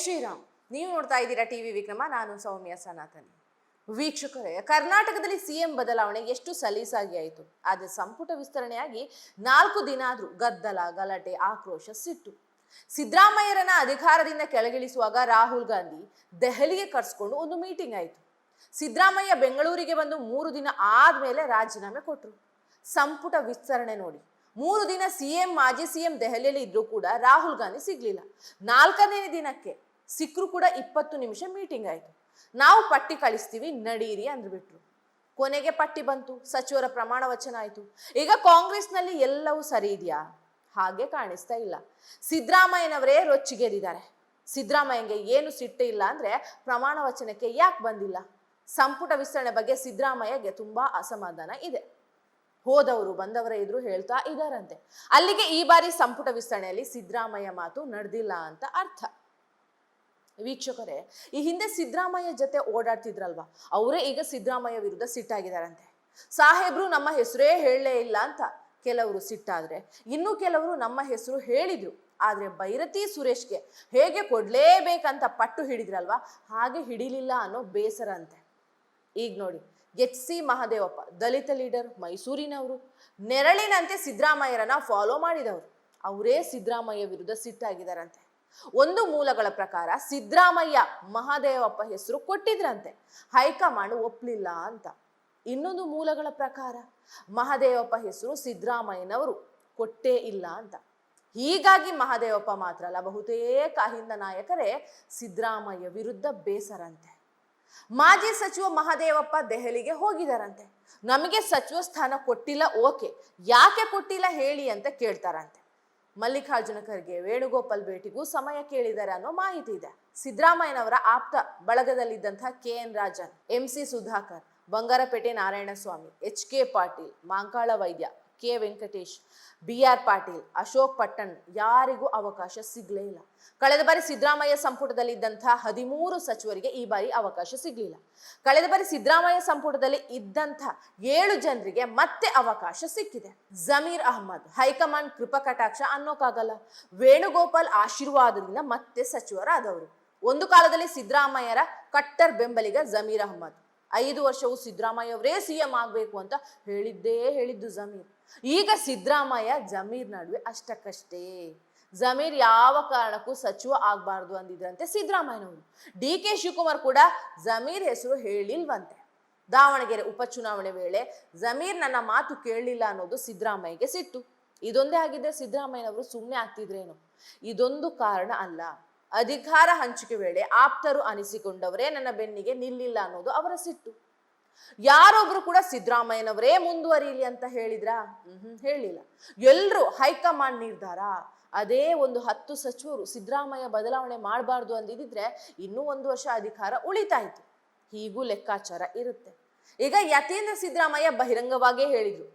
ಶ್ರೀರಾಮ್. ನೀವು ನೋಡ್ತಾ ಇದ್ದೀರಾ ಟಿವಿ ವಿಕ್ರಮ. ನಾನು ಸೌಮ್ಯ ಸನಾತನಿ. ವೀಕ್ಷಕರೇ, ಕರ್ನಾಟಕದಲ್ಲಿ ಸಿಎಂ ಬದಲಾವಣೆ ಎಷ್ಟು ಸಲೀಸಾಗಿ ಆಯಿತು. ಆದರೆ ಸಂಪುಟ ವಿಸ್ತರಣೆಯಾಗಿ 4 ದಿನ ಆದ್ರೂ ಗದ್ದಲ, ಗಲಾಟೆ, ಆಕ್ರೋಶ, ಸಿಟ್ಟು. ಸಿದ್ದರಾಮಯ್ಯರನ್ನ ಅಧಿಕಾರದಿಂದ ಕೆಳಗಿಳಿಸುವಾಗ ರಾಹುಲ್ ಗಾಂಧಿ ದೆಹಲಿಗೆ ಕರೆಸ್ಕೊಂಡು ಒಂದು ಮೀಟಿಂಗ್ ಆಯಿತು. ಸಿದ್ದರಾಮಯ್ಯ ಬೆಂಗಳೂರಿಗೆ ಬಂದು 3 ದಿನ ಆದ್ಮೇಲೆ ರಾಜೀನಾಮೆ ಕೊಟ್ಟರು. ಸಂಪುಟ ವಿಸ್ತರಣೆ ನೋಡಿ, 3 ದಿನ ಸಿಎಂ, ಮಾಜಿ ಸಿಎಂ ದೆಹಲಿಯಲ್ಲಿ ಇದ್ರೂ ಕೂಡ ರಾಹುಲ್ ಗಾಂಧಿ ಸಿಗ್ಲಿಲ್ಲ. 4ನೇ ದಿನಕ್ಕೆ ಸಿಕ್ಕರು ಕೂಡ 20 ನಿಮಿಷ ಮೀಟಿಂಗ್ ಆಯಿತು. ನಾವು ಪಟ್ಟಿ ಕಳಿಸ್ತೀವಿ, ನಡೀರಿ ಅಂದ್ಬಿಟ್ರು. ಕೊನೆಗೆ ಪಟ್ಟಿ ಬಂತು, ಸಚಿವರ ಪ್ರಮಾಣ ವಚನ ಆಯಿತು. ಈಗ ಕಾಂಗ್ರೆಸ್ನಲ್ಲಿ ಎಲ್ಲವೂ ಸರಿ ಇದೆಯಾ? ಹಾಗೆ ಕಾಣಿಸ್ತಾ ಇಲ್ಲ. ಸಿದ್ದರಾಮಯ್ಯನವರೇ ರೊಚ್ಚಿಗೆದಿದ್ದಾರೆ. ಸಿದ್ದರಾಮಯ್ಯಗೆ ಏನು ಸಿಟ್ಟು ಇಲ್ಲ ಅಂದ್ರೆ ಪ್ರಮಾಣ ವಚನಕ್ಕೆ ಯಾಕೆ ಬಂದಿಲ್ಲ? ಸಂಪುಟ ವಿಸ್ತರಣೆ ಬಗ್ಗೆ ಸಿದ್ದರಾಮಯ್ಯಗೆ ತುಂಬಾ ಅಸಮಾಧಾನ ಇದೆ. ಹೋದವರು ಬಂದವರ ಎದುರು ಹೇಳ್ತಾ ಇದ್ದಾರಂತೆ. ಅಲ್ಲಿಗೆ ಈ ಬಾರಿ ಸಂಪುಟ ವಿಸ್ತರಣೆಯಲ್ಲಿ ಸಿದ್ದರಾಮಯ್ಯ ಮಾತು ನಡೆದಿಲ್ಲ ಅಂತ ಅರ್ಥ. ವೀಕ್ಷಕರೇ, ಈ ಹಿಂದೆ ಸಿದ್ದರಾಮಯ್ಯ ಜೊತೆ ಓಡಾಡ್ತಿದ್ರಲ್ವಾ, ಅವರೇ ಈಗ ಸಿದ್ದರಾಮಯ್ಯ ವಿರುದ್ಧ ಸಿಟ್ಟಾಗಿದ್ದಾರಂತೆ. ಸಾಹೇಬ್ರು ನಮ್ಮ ಹೆಸರೇ ಹೇಳಲೇ ಇಲ್ಲ ಅಂತ ಕೆಲವರು ಸಿಟ್ಟಾದ್ರೆ, ಇನ್ನು ಕೆಲವರು ನಮ್ಮ ಹೆಸರು ಹೇಳಿದ್ರು ಆದ್ರೆ ಬೈರತಿ ಸುರೇಶ್ಗೆ ಹೇಗೆ ಕೊಡ್ಲೇಬೇಕಂತ ಪಟ್ಟು ಹಿಡಿದ್ರಲ್ವಾ, ಹಾಗೆ ಹಿಡಿಲಿಲ್ಲ ಅನ್ನೋ ಬೇಸರ ಅಂತೆ. ಈಗ ನೋಡಿ, HC ಮಹದೇವಪ್ಪ ದಲಿತ ಲೀಡರ್, ಮೈಸೂರಿನವರು, ನೆರಳಿನಂತೆ ಸಿದ್ದರಾಮಯ್ಯರನ್ನ ಫಾಲೋ ಮಾಡಿದವರು, ಅವರೇ ಸಿದ್ದರಾಮಯ್ಯ ವಿರುದ್ಧ ಸಿಟ್ಟಾಗಿದ್ದಾರಂತೆ. ಒಂದು ಮೂಲಗಳ ಪ್ರಕಾರ ಸಿದ್ದರಾಮಯ್ಯ ಮಹದೇವಪ್ಪ ಹೆಸರು ಕೊಟ್ಟಿದ್ರಂತೆ, ಹೈಕಮಾಂಡ್ ಒಪ್ಲಿಲ್ಲ ಅಂತ. ಇನ್ನೊಂದು ಮೂಲಗಳ ಪ್ರಕಾರ ಮಹದೇವಪ್ಪ ಹೆಸರು ಸಿದ್ದರಾಮಯ್ಯನವರು ಕೊಟ್ಟೇ ಇಲ್ಲ ಅಂತ. ಹೀಗಾಗಿ ಮಹದೇವಪ್ಪ ಮಾತ್ರ ಅಲ್ಲ, ಬಹುತೇಕ ಅಹಿಂದ ನಾಯಕರೇ ಸಿದ್ದರಾಮಯ್ಯ ವಿರುದ್ಧ ಬೇಸರಂತೆ. ಮಾಜಿ ಸಚಿವ ಮಹದೇವಪ್ಪ ದೆಹಲಿಗೆ ಹೋಗಿದಾರಂತೆ. ನಮಗೆ ಸಚಿವ ಸ್ಥಾನ ಕೊಟ್ಟಿಲ್ಲ, ಓಕೆ, ಯಾಕೆ ಕೊಟ್ಟಿಲ್ಲ ಹೇಳಿ ಅಂತ ಕೇಳ್ತಾರಂತೆ. ಮಲ್ಲಿಕಾರ್ಜುನ ಖರ್ಗೆ, ವೇಣುಗೋಪಾಲ್ ಭೇಟಿಗೂ ಸಮಯ ಕೇಳಿದ್ದಾರೆ ಅನ್ನೋ ಮಾಹಿತಿ ಇದೆ. ಸಿದ್ದರಾಮಯ್ಯನವರ ಆಪ್ತ ಬಳಗದಲ್ಲಿದ್ದಂತಹ KN Rajan, MC Sudhakar, Bangarpet Narayanaswamy, HK Patil, ಮಾಂಕಾಳ ವೈದ್ಯ, K ವೆಂಕಟೇಶ್, BR ಪಾಟೀಲ್, ಅಶೋಕ್ ಪಟ್ಟಣ್ ಯಾರಿಗೂ ಅವಕಾಶ ಸಿಗ್ಲೇ ಇಲ್ಲ. ಕಳೆದ ಬಾರಿ ಸಿದ್ದರಾಮಯ್ಯ ಸಂಪುಟದಲ್ಲಿ ಇದ್ದಂತಹ 13 ಸಚಿವರಿಗೆ ಈ ಬಾರಿ ಅವಕಾಶ ಸಿಗ್ಲಿಲ್ಲ. ಕಳೆದ ಬಾರಿ ಸಿದ್ದರಾಮಯ್ಯ ಸಂಪುಟದಲ್ಲಿ ಇದ್ದಂತಹ 7 ಜನರಿಗೆ ಮತ್ತೆ ಅವಕಾಶ ಸಿಕ್ಕಿದೆ. ಜಮೀರ್ ಅಹ್ಮದ್ ಹೈಕಮಾಂಡ್ ಕೃಪಾ ಕಟಾಕ್ಷ ಅನ್ನೋಕ್ಕಾಗಲ್ಲ. ವೇಣುಗೋಪಾಲ್ ಆಶೀರ್ವಾದದಿಂದ ಮತ್ತೆ ಸಚಿವರಾದವರು. ಒಂದು ಕಾಲದಲ್ಲಿ ಸಿದ್ದರಾಮಯ್ಯರ ಕಟ್ಟರ್ ಬೆಂಬಲಿಗ ಜಮೀರ್ ಅಹ್ಮದ್. 5 ವರ್ಷವೂ ಸಿದ್ದರಾಮಯ್ಯ ಅವರೇ CM ಆಗ್ಬೇಕು ಅಂತ ಹೇಳಿದ್ದು ಜಮೀರ್. ಈಗ ಸಿದ್ದರಾಮಯ್ಯ ಜಮೀರ್ ನಡುವೆ ಅಷ್ಟಕ್ಕಷ್ಟೇ. ಜಮೀರ್ ಯಾವ ಕಾರಣಕ್ಕೂ ಸಚಿವ ಆಗ್ಬಾರ್ದು ಅಂದಿದ್ರಂತೆ ಸಿದ್ದರಾಮಯ್ಯನವರು. DK ಶಿವಕುಮಾರ್ ಕೂಡ ಜಮೀರ್ ಹೆಸರು ಹೇಳಿಲ್ವಂತೆ. ದಾವಣಗೆರೆ ಉಪಚುನಾವಣೆ ವೇಳೆ ಜಮೀರ್ ನನ್ನ ಮಾತು ಕೇಳಲಿಲ್ಲ ಅನ್ನೋದು ಸಿದ್ದರಾಮಯ್ಯಗೆ ಸಿಟ್ಟು. ಇದೊಂದೇ ಆಗಿದ್ರೆ ಸಿದ್ದರಾಮಯ್ಯನವರು ಸುಮ್ಮನೆ ಆಗ್ತಿದ್ರೇನು? ಇದೊಂದು ಕಾರಣ ಅಲ್ಲ. ಅಧಿಕಾರ ಹಂಚಿಕೆ ವೇಳೆ ಆಪ್ತರು ಅನಿಸಿಕೊಂಡವರೇ ನನ್ನ ಬೆನ್ನಿಗೆ ನಿಲ್ಲಿಲ್ಲ ಅನ್ನೋದು ಅವರ ಸಿಟ್ಟು. ಯಾರೊಬ್ರು ಕೂಡ ಸಿದ್ದರಾಮಯ್ಯನವರೇ ಮುಂದುವರಿಲಿ ಅಂತ ಹೇಳಿದ್ರಾ? ಹೇಳಿಲ್ಲ. ಎಲ್ರು ಹೈಕಮಾಂಡ್ ನಿರ್ಧಾರ. ಅದೇ ಒಂದು 10 ಸಚಿವರು ಸಿದ್ದರಾಮಯ್ಯ ಬದಲಾವಣೆ ಮಾಡಬಾರ್ದು ಅಂದಿದ್ರೆ ಇನ್ನೂ 1 ವರ್ಷ ಅಧಿಕಾರ ಉಳಿತಾಯಿತು. ಹೀಗೂ ಲೆಕ್ಕಾಚಾರ ಇರುತ್ತೆ. ಈಗ ಯತೀಂದ್ರ ಸಿದ್ದರಾಮಯ್ಯ ಬಹಿರಂಗವಾಗೇ ಹೇಳಿದ್ರು,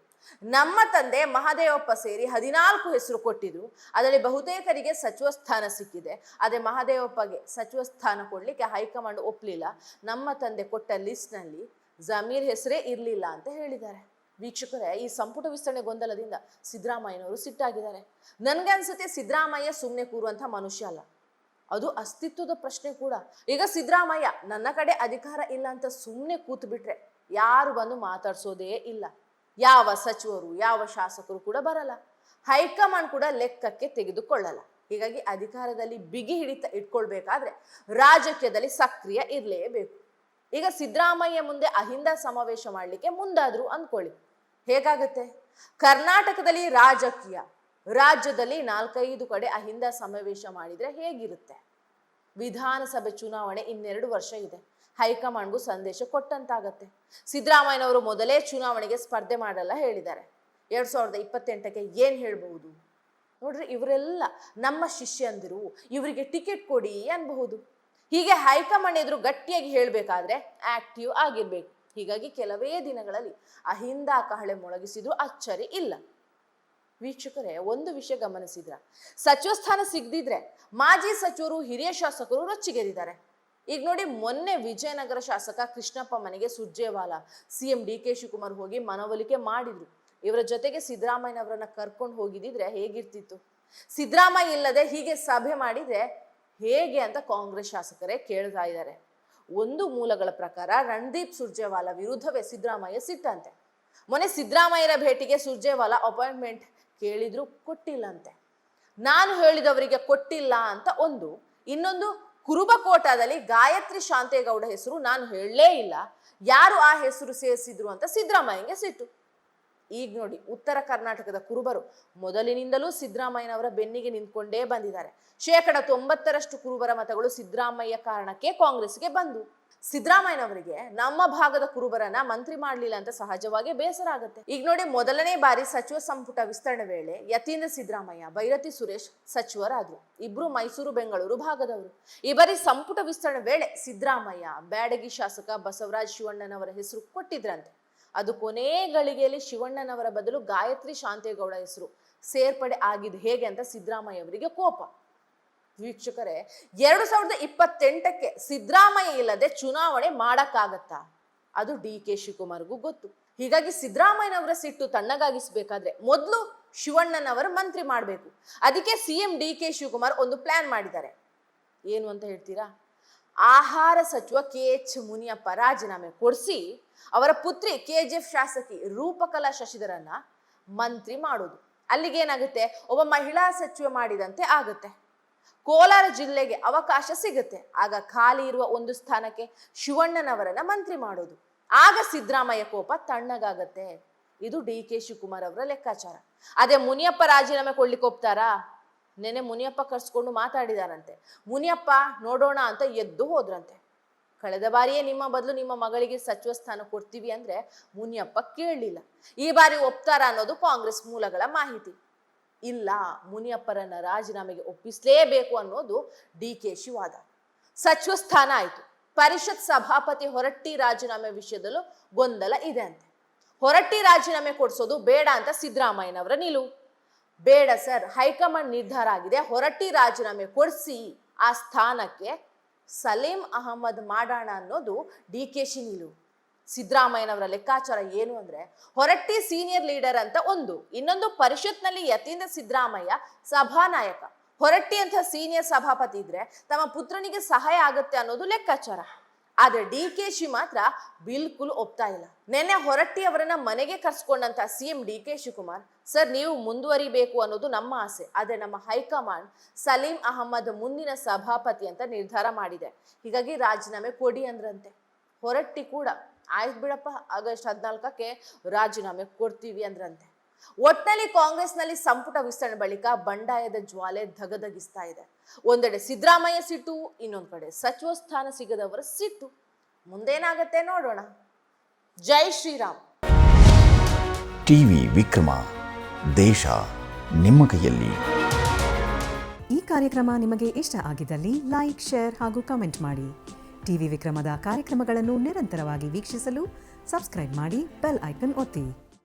ನಮ್ಮ ತಂದೆ ಮಹದೇವಪ್ಪ ಸೇರಿ 14 ಹೆಸರು ಕೊಟ್ಟಿದ್ರು, ಅದರಲ್ಲಿ ಬಹುತೇಕರಿಗೆ ಸಚಿವ ಸ್ಥಾನ ಸಿಕ್ಕಿದೆ. ಅದೇ ಮಹದೇವಪ್ಪಗೆ ಸಚಿವ ಸ್ಥಾನ ಕೊಡ್ಲಿಕ್ಕೆ ಹೈಕಮಾಂಡ್ ಒಪ್ಲಿಲ್ಲ. ನಮ್ಮ ತಂದೆ ಕೊಟ್ಟ ಲಿಸ್ಟ್ನಲ್ಲಿ ಜಮೀರ್ ಹೆಸರೇ ಇರಲಿಲ್ಲ ಅಂತ ಹೇಳಿದ್ದಾರೆ. ವೀಕ್ಷಕರೇ, ಈ ಸಂಪುಟ ವಿಸ್ತರಣೆ ಗೊಂದಲದಿಂದ ಸಿದ್ದರಾಮಯ್ಯನವರು ಸಿಟ್ಟಾಗಿದ್ದಾರೆ. ನನ್ಗನ್ಸುತ್ತೆ ಸಿದ್ದರಾಮಯ್ಯ ಸುಮ್ಮನೆ ಕೂರುವಂಥ ಮನುಷ್ಯ ಅಲ್ಲ, ಅದು ಅಸ್ತಿತ್ವದ ಪ್ರಶ್ನೆ ಕೂಡ. ಈಗ ಸಿದ್ದರಾಮಯ್ಯ ನನ್ನ ಕಡೆ ಅಧಿಕಾರ ಇಲ್ಲ ಅಂತ ಸುಮ್ಮನೆ ಕೂತು ಬಿಟ್ರೆ ಯಾರು ಬಂದು ಮಾತಾಡ್ಸೋದೇ ಇಲ್ಲ. ಯಾವ ಸಚಿವರು, ಯಾವ ಶಾಸಕರು ಕೂಡ ಬರಲ್ಲ. ಹೈಕಮಾಂಡ್ ಕೂಡ ಲೆಕ್ಕಕ್ಕೆ ತೆಗೆದುಕೊಳ್ಳಲ್ಲ. ಹೀಗಾಗಿ ಅಧಿಕಾರದಲ್ಲಿ ಬಿಗಿ ಹಿಡಿತ ಇಟ್ಕೊಳ್ಬೇಕಾದ್ರೆ ರಾಜಕೀಯದಲ್ಲಿ ಸಕ್ರಿಯ ಇರಲೇಬೇಕು. ಈಗ ಸಿದ್ದರಾಮಯ್ಯ ಮುಂದೆ ಅಹಿಂದ ಸಮಾವೇಶ ಮಾಡಲಿಕ್ಕೆ ಮುಂದಾದ್ರು ಅಂದ್ಕೊಳ್ಳಿ, ಹೇಗಾಗುತ್ತೆ? ಕರ್ನಾಟಕದಲ್ಲಿ ರಾಜಕೀಯ, ರಾಜ್ಯದಲ್ಲಿ 4-5 ಕಡೆ ಅಹಿಂದ ಸಮಾವೇಶ ಮಾಡಿದ್ರೆ ಹೇಗಿರುತ್ತೆ? ವಿಧಾನಸಭೆ ಚುನಾವಣೆ ಇನ್ನೆರಡು ವರ್ಷ ಇದೆ. ಹೈಕಮಾಂಡ್ಗೂ ಸಂದೇಶ ಕೊಟ್ಟಂತಾಗತ್ತೆ. ಸಿದ್ದರಾಮಯ್ಯನವರು ಮೊದಲೇ ಚುನಾವಣೆಗೆ ಸ್ಪರ್ಧೆ ಮಾಡಲ್ಲ ಹೇಳಿದ್ದಾರೆ. 2028ಕ್ಕೆ ಏನ್ ಹೇಳ್ಬಹುದು? ನೋಡ್ರಿ, ಇವರೆಲ್ಲ ನಮ್ಮ ಶಿಷ್ಯಂದಿರು, ಇವರಿಗೆ ಟಿಕೆಟ್ ಕೊಡಿ ಅನ್ಬಹುದು. ಹೀಗೆ ಹೈಕಮಾಂಡ್ ಎದುರು ಗಟ್ಟಿಯಾಗಿ ಹೇಳ್ಬೇಕಾದ್ರೆ ಆಕ್ಟಿವ್ ಆಗಿರ್ಬೇಕು. ಹೀಗಾಗಿ ಕೆಲವೇ ದಿನಗಳಲ್ಲಿ ಅಹಿಂದ ಕಹಳೆ ಮೊಳಗಿಸಿದ್ರು ಅಚ್ಚರಿ ಇಲ್ಲ. ವೀಕ್ಷಕರೇ, ಒಂದು ವಿಷಯ ಗಮನಿಸಿದ್ರ? ಸಚಿವ ಸ್ಥಾನ ಸಿಗದಿದ್ರೆ ಮಾಜಿ ಸಚಿವರು, ಹಿರಿಯ ಶಾಸಕರು ರೊಚ್ಚಿಗೆದಿದ್ದಾರೆ. ಈಗ ನೋಡಿ, ಮೊನ್ನೆ ವಿಜಯನಗರ ಶಾಸಕ ಕೃಷ್ಣಪ್ಪ ಮನೆಗೆ ಸುರ್ಜೇವಾಲಾ, CM DK ಶಿವಕುಮಾರ್ ಹೋಗಿ ಮನವೊಲಿಕೆ ಮಾಡಿದ್ರು. ಇವರ ಜೊತೆಗೆ ಸಿದ್ದರಾಮಯ್ಯನವರನ್ನ ಕರ್ಕೊಂಡು ಹೋಗಿದ್ರೆ ಹೇಗಿರ್ತಿತ್ತು? ಸಿದ್ದರಾಮಯ್ಯ ಇಲ್ಲದೆ ಹೀಗೆ ಸಭೆ ಮಾಡಿದ್ರೆ ಹೇಗೆ ಅಂತ ಕಾಂಗ್ರೆಸ್ ಶಾಸಕರೇ ಕೇಳ್ತಾ ಇದ್ದಾರೆ. ಒಂದು ಮೂಲಗಳ ಪ್ರಕಾರ ರಣದೀಪ್ ಸುರ್ಜೇವಾಲಾ ವಿರುದ್ಧವೇ ಸಿದ್ದರಾಮಯ್ಯ ಸಿಟ್ಟಂತೆ. ಮೊನ್ನೆ ಸಿದ್ದರಾಮಯ್ಯರ ಭೇಟಿಗೆ ಸುರ್ಜೇವಾಲಾ ಅಪಾಯಿಂಟ್ಮೆಂಟ್ ಕೇಳಿದ್ರು ಕೊಟ್ಟಿಲ್ಲಂತೆ. ನಾನು ಹೇಳಿದವರಿಗೆ ಕೊಟ್ಟಿಲ್ಲ ಅಂತ ಒಂದು, ಇನ್ನೊಂದು ಕುರುಬಕೋಟದಲ್ಲಿ ಗಾಯತ್ರಿ ಶಾಂತೇಗೌಡ ಹೆಸರು ನಾನು ಹೇಳಲೇ ಇಲ್ಲ, ಯಾರು ಆ ಹೆಸರು ಸೇರಿಸಿದ್ರು ಅಂತ ಸಿದ್ದರಾಮಯ್ಯಗೆ ಸಿಟ್ಟು. ಈಗ ನೋಡಿ, ಉತ್ತರ ಕರ್ನಾಟಕದ ಕುರುಬರು ಮೊದಲಿನಿಂದಲೂ ಸಿದ್ದರಾಮಯ್ಯನವರ ಬೆನ್ನಿಗೆ ನಿಂತ್ಕೊಂಡೇ ಬಂದಿದ್ದಾರೆ. 90% ಕುರುಬರ ಮತಗಳು ಸಿದ್ದರಾಮಯ್ಯ ಕಾರಣಕ್ಕೆ ಕಾಂಗ್ರೆಸ್ಗೆ ಬಂದು. ಸಿದ್ದರಾಮಯ್ಯನವರಿಗೆ ನಮ್ಮ ಭಾಗದ ಕುರುಬರನ್ನ ಮಂತ್ರಿ ಮಾಡಲಿಲ್ಲ ಅಂತ ಸಹಜವಾಗಿ ಬೇಸರ ಆಗುತ್ತೆ. ಈಗ ನೋಡಿ, ಮೊದಲನೇ ಬಾರಿ ಸಚಿವ ಸಂಪುಟ ವಿಸ್ತರಣೆ ವೇಳೆ ಯತೀಂದ್ರ ಸಿದ್ದರಾಮಯ್ಯ, ಬೈರತಿ ಸುರೇಶ್ ಸಚಿವರಾದ್ರು. ಇಬ್ರು ಮೈಸೂರು ಬೆಂಗಳೂರು ಭಾಗದವರು. ಈ ಬಾರಿ ಸಂಪುಟ ವಿಸ್ತರಣೆ ವೇಳೆ ಸಿದ್ದರಾಮಯ್ಯ ಬ್ಯಾಡಗಿ ಶಾಸಕ ಬಸವರಾಜ್ ಶಿವಣ್ಣನವರ ಹೆಸರು ಕೊಟ್ಟಿದ್ರಂತೆ. ಅದು ಕೊನೆ ಗಳಿಗೆಯಲ್ಲಿ ಶಿವಣ್ಣನವರ ಬದಲು ಗಾಯತ್ರಿ ಶಾಂತೇಗೌಡ ಹೆಸರು ಸೇರ್ಪಡೆ ಆಗಿದ್ದು ಹೇಗೆ ಅಂತ ಸಿದ್ದರಾಮಯ್ಯ ಅವರಿಗೆ ಕೋಪ. ವೀಕ್ಷಕರೇ, 2028ಕ್ಕೆ ಸಿದ್ದರಾಮಯ್ಯ ಇಲ್ಲದೆ ಚುನಾವಣೆ ಮಾಡಕ್ಕಾಗತ್ತಾ? ಅದು ಡಿ.ಕೆ. ಶಿವಕುಮಾರ್ಗೂ ಗೊತ್ತು. ಹೀಗಾಗಿ ಸಿದ್ದರಾಮಯ್ಯನವರ ಸಿಟ್ಟು ತಣ್ಣಗಾಗಿಸ್ಬೇಕಾದ್ರೆ ಮೊದಲು ಶಿವಣ್ಣನವರ ಮಂತ್ರಿ ಮಾಡಬೇಕು. ಅದಕ್ಕೆ ಸಿಎಂ ಡಿ.ಕೆ. ಶಿವಕುಮಾರ್ ಒಂದು ಪ್ಲಾನ್ ಮಾಡಿದ್ದಾರೆ. ಏನು ಅಂತ ಹೇಳ್ತೀರಾ? ಆಹಾರ ಸಚಿವ ಕೆ.ಎಚ್. ಮುನಿಯಪ್ಪ ರಾಜೀನಾಮೆ ಕೊಡಿಸಿ ಅವರ ಪುತ್ರಿ KGF ಶಾಸಕಿ ರೂಪಕಲಾ ಶಶಿಧರನ್ನ ಮಂತ್ರಿ ಮಾಡೋದು. ಅಲ್ಲಿಗೇನಾಗುತ್ತೆ, ಒಬ್ಬ ಮಹಿಳಾ ಸಚಿವ ಮಾಡಿದಂತೆ ಆಗುತ್ತೆ. ಕೋಲಾರ ಜಿಲ್ಲೆಗೆ ಅವಕಾಶ ಸಿಗುತ್ತೆ. ಆಗ ಖಾಲಿ ಇರುವ ಒಂದು ಸ್ಥಾನಕ್ಕೆ ಶಿವಣ್ಣನವರನ್ನ ಮಂತ್ರಿ ಮಾಡೋದು. ಆಗ ಸಿದ್ದರಾಮಯ್ಯ ಕೋಪ ತಣ್ಣಗಾಗತ್ತೆ. ಇದು ಡಿ.ಕೆ. ಶಿವಕುಮಾರ್ ಅವರ ಲೆಕ್ಕಾಚಾರ. ಅದೇ ಮುನಿಯಪ್ಪ ರಾಜೀನಾಮೆ ಕೊಡ್ಲಿಕ್ಕೆ ಒಪ್ತಾರಾ? ನೆನೆ ಮುನಿಯಪ್ಪ ಕರ್ಸ್ಕೊಂಡು ಮಾತಾಡಿದಾರಂತೆ. ಮುನಿಯಪ್ಪ ನೋಡೋಣ ಅಂತ ಎದ್ದು ಹೋದ್ರಂತೆ. ಕಳೆದ ಬಾರಿಯೇ ನಿಮ್ಮ ಬದಲು ನಿಮ್ಮ ಮಗಳಿಗೆ ಸಚಿವ ಸ್ಥಾನ ಕೊಡ್ತೀವಿ ಅಂದ್ರೆ ಮುನಿಯಪ್ಪ ಕೇಳಲಿಲ್ಲ. ಈ ಬಾರಿ ಒಪ್ತಾರ ಅನ್ನೋದು ಕಾಂಗ್ರೆಸ್ ಮೂಲಗಳ ಮಾಹಿತಿ. ಇಲ್ಲ, ಮುನಿಯಪ್ಪರನ್ನ ರಾಜೀನಾಮೆಗೆ ಒಪ್ಪಿಸಲೇಬೇಕು ಅನ್ನೋದು ಡಿ.ಕೆ. ವಾದ. ಸಚಿವ ಸ್ಥಾನ ಆಯ್ತು. ಪರಿಷತ್ ಸಭಾಪತಿ ಹೊರಟ್ಟಿ ರಾಜೀನಾಮೆ ವಿಷಯದಲ್ಲೂ ಗೊಂದಲ ಇದೆ ಅಂತೆ. ಹೊರಟ್ಟಿ ರಾಜೀನಾಮೆ ಕೊಡಿಸೋದು ಬೇಡ ಅಂತ ಸಿದ್ದರಾಮಯ್ಯನವರ ನಿಲುವು. ಬೇಡ ಸರ್, ಹೈಕಮಾಂಡ್ ನಿರ್ಧಾರ ಆಗಿದೆ, ಹೊರಟ್ಟಿ ರಾಜೀನಾಮೆ ಕೊಡಿಸಿ ಆ ಸ್ಥಾನಕ್ಕೆ ಸಲೀಂ ಅಹಮದ್ ಮಾಡೋಣ ಅನ್ನೋದು ಡಿ.ಕೆ. ನಿಲುವು. ಸಿದ್ದರಾಮಯ್ಯನವರ ಲೆಕ್ಕಾಚಾರ ಏನು ಅಂದ್ರೆ, ಹೊರಟ್ಟಿ ಸೀನಿಯರ್ ಲೀಡರ್ ಅಂತ ಒಂದು, ಇನ್ನೊಂದು ಪರಿಷತ್ನಲ್ಲಿ ಯತೀಂದ್ರ ಸಿದ್ದರಾಮಯ್ಯ ಸಭಾನಾಯಕ. ಹೊರಟ್ಟಿ ಅಂತ ಸೀನಿಯರ್ ಸಭಾಪತಿ ಇದ್ರೆ ತಮ್ಮ ಪುತ್ರನಿಗೆ ಸಹಾಯ ಆಗುತ್ತೆ ಅನ್ನೋದು ಲೆಕ್ಕಾಚಾರ. ಆದ್ರೆ ಡಿ.ಕೆ. ಮಾತ್ರ ಬಿಲ್ಕುಲ್ ಒಪ್ತಾ ಇಲ್ಲ. ನೆನ್ನೆ ಹೊರಟ್ಟಿ ಅವರನ್ನ ಮನೆಗೆ ಕರ್ಸ್ಕೊಂಡಂತ ಸಿಎಂ ಡಿ.ಕೆ. ಶಿವಕುಮಾರ್, ಸರ್ ನೀವು ಮುಂದುವರಿಬೇಕು ಅನ್ನೋದು ನಮ್ಮ ಆಸೆ, ಆದ್ರೆ ನಮ್ಮ ಹೈಕಮಾಂಡ್ ಸಲೀಂ ಅಹಮದ್ ಮುಂದಿನ ಸಭಾಪತಿ ಅಂತ ನಿರ್ಧಾರ ಮಾಡಿದೆ, ಹೀಗಾಗಿ ರಾಜೀನಾಮೆ ಕೊಡಿ ಅಂದ್ರಂತೆ. ಹೊರಟ್ಟಿ ಕೂಡ ಆಯ್ತು ಬಿಡಪ್ಪ, ಆಗಸ್ಟ್ 14ಕ್ಕೆ ರಾಜೀನಾಮೆ ಕೊಡ್ತೀವಿ ಅಂದ್ರಂತೆ. ಒಟ್ನಲ್ಲಿ ಕಾಂಗ್ರೆಸ್ನಲ್ಲಿ ಸಂಪುಟ ವಿಸ್ತರಣೆ ಬಳಿಕ ಬಂಡಾಯದ ಜ್ವಾಲೆ ಧಗಧಗಿಸ್ತಾ ಇದೆ. ಒಂದೆಡೆ ಸಿದ್ದರಾಮಯ್ಯ ಸಿಟ್ಟು, ಇನ್ನೊಂದು ಕಡೆ ಸಚಿವ ಸ್ಥಾನ ಸಿಗದವರ ಸಿಟ್ಟು. ಮುಂದೇನಾಗತ್ತೆ ನೋಡೋಣ. ಜೈ ಶ್ರೀರಾಮ್. ಟಿವಿ ವಿಕ್ರಮ, ದೇಶ ನಿಮ್ಮ ಕೈಯಲ್ಲಿ. ಈ ಕಾರ್ಯಕ್ರಮ ನಿಮಗೆ ಇಷ್ಟ ಆಗಿದ್ದಲ್ಲಿ ಲೈಕ್, ಶೇರ್ ಹಾಗೂ ಕಮೆಂಟ್ ಮಾಡಿ. ಟಿವಿ ವಿಕ್ರಮದ ಕಾರ್ಯಕ್ರಮಗಳನ್ನು ನಿರಂತರವಾಗಿ ವೀಕ್ಷಿಸಲು ಸಬ್ಸ್ಕ್ರೈಬ್ ಮಾಡಿ, ಬೆಲ್ ಐಕನ್ ಒತ್ತಿ.